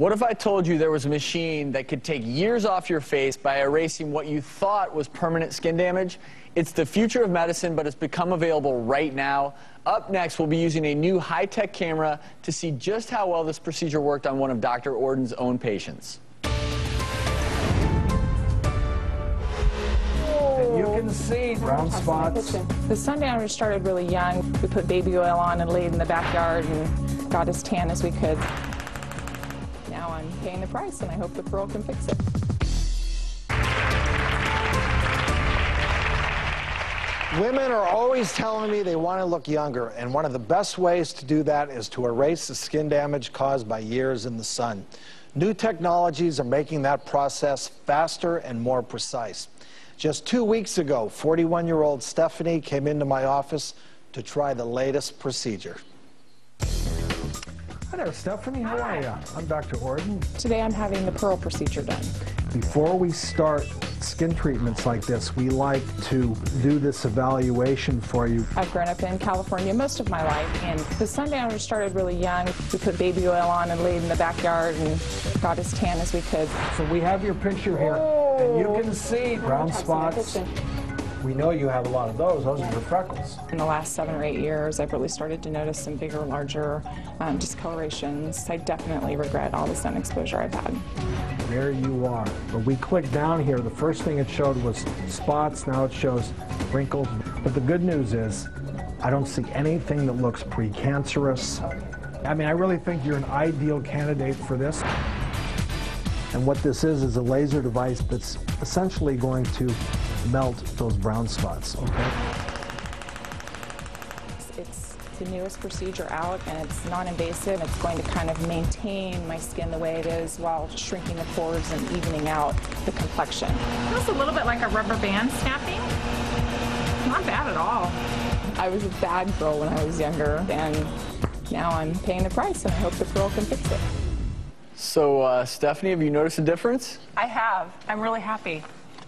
What if I told you there was a machine that could take years off your face by erasing what you thought was permanent skin damage? It's the future of medicine, but it's become available right now. Up next, we'll be using a new high-tech camera to see just how well this procedure worked on one of Dr. Orden's own patients. You can see brown spots. The sundowner started really young. We put baby oil on and laid in the backyard and got as tan as we could. Now I'm paying the price, and I hope the pearl can fix it. Women are always telling me they want to look younger, and one of the best ways to do that is to erase the skin damage caused by years in the sun. New technologies are making that process faster and more precise. Just 2 weeks ago, 41-year-old Stephanie came into my office to try the latest procedure. Hi there, Stephanie. How are you? I'm Dr. Orden. Today I'm having the pearl procedure done. Before we start skin treatments like this, we like to do this evaluation for you. I've grown up in California most of my life, and the sundowner started really young. We put baby oil on and laid in the backyard and got as tan as we could. So we have your picture here, and you can see brown spots. We know you have a lot of those. Those are your freckles. In the last 7 or 8 years, I've really started to notice some bigger, larger discolorations. I definitely regret all the sun exposure I've had. There you are. But we clicked down here. The first thing it showed was spots. Now it shows wrinkles. But the good news is I don't see anything that looks precancerous. I mean, I really think you're an ideal candidate for this. And what this is a laser device that's essentially going to melt those brown spots, okay? It's the newest procedure out, and it's non-invasive. It's going to kind of maintain my skin the way it is while shrinking the pores and evening out the complexion. It feels a little bit like a rubber band snapping. Not bad at all. I was a bad girl when I was younger, and now I'm paying the price, and I hope the pearl can fix it. So, Stephanie, have you noticed a difference? I have. I'm really happy.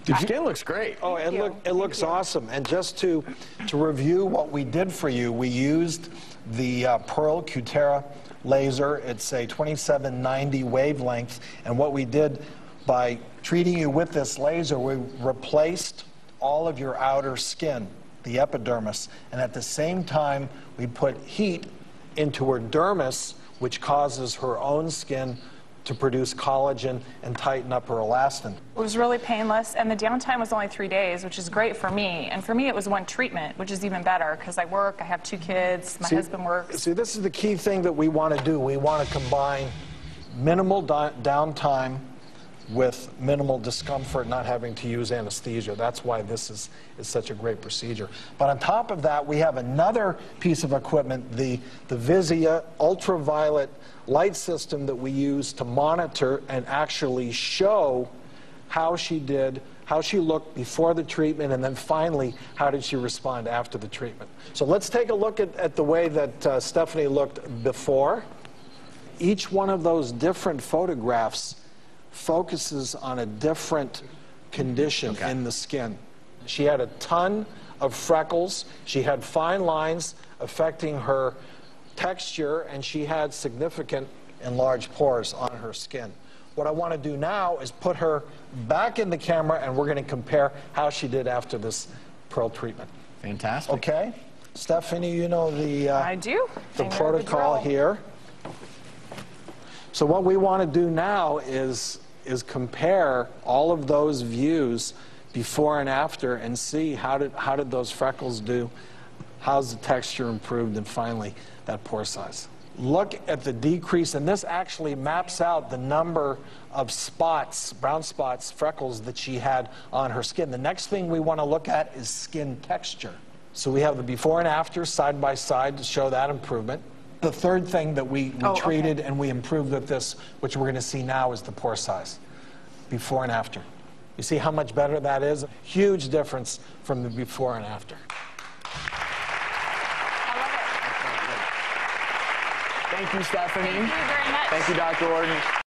Your skin looks great. Oh, it looks awesome. And just to review what we did for you, we used the Pearl Cutera laser. It's a 2790 wavelength. And what we did by treating you with this laser, we replaced all of your outer skin, the epidermis. And at the same time, we put heat into her dermis, which causes her own skin to produce collagen and tighten up her elastin. It was really painless, and the downtime was only 3 days, which is great for me. And for me, it was one treatment, which is even better, because I work, I have 2 kids, my husband works. See, this is the key thing that we want to do. We want to combine minimal downtime with minimal discomfort, not having to use anesthesia. That's why this is such a great procedure. But on top of that, we have another piece of equipment, the Vizia ultraviolet light system that we use to monitor and actually show how she did, how she looked before the treatment, and then finally, how did she respond after the treatment. So let's take a look at the way that Stephanie looked before. Each one of those different photographs focuses on a different condition in the skin. She had a ton of freckles. She had fine lines affecting her texture, and she had significant enlarged pores on her skin. What I want to do now is put her back in the camera, and we're going to compare how she did after this pearl treatment. Fantastic. Okay? Stephanie, you know the I do. The protocol here. So what we want to do now is compare all of those views before and after and see how did those freckles do, how's the texture improved, and finally that pore size. Look at the decrease, and this actually maps out the number of spots, brown spots, freckles that she had on her skin. The next thing we want to look at is skin texture. So we have the before and after side by side to show that improvement. The third thing that we treated and we improved with this, which we're going to see now, is the pore size, before and after. You see how much better that is? Huge difference from the before and after. I love it. Thank you, Stephanie. Thank you very much. Thank you, Dr. Orden.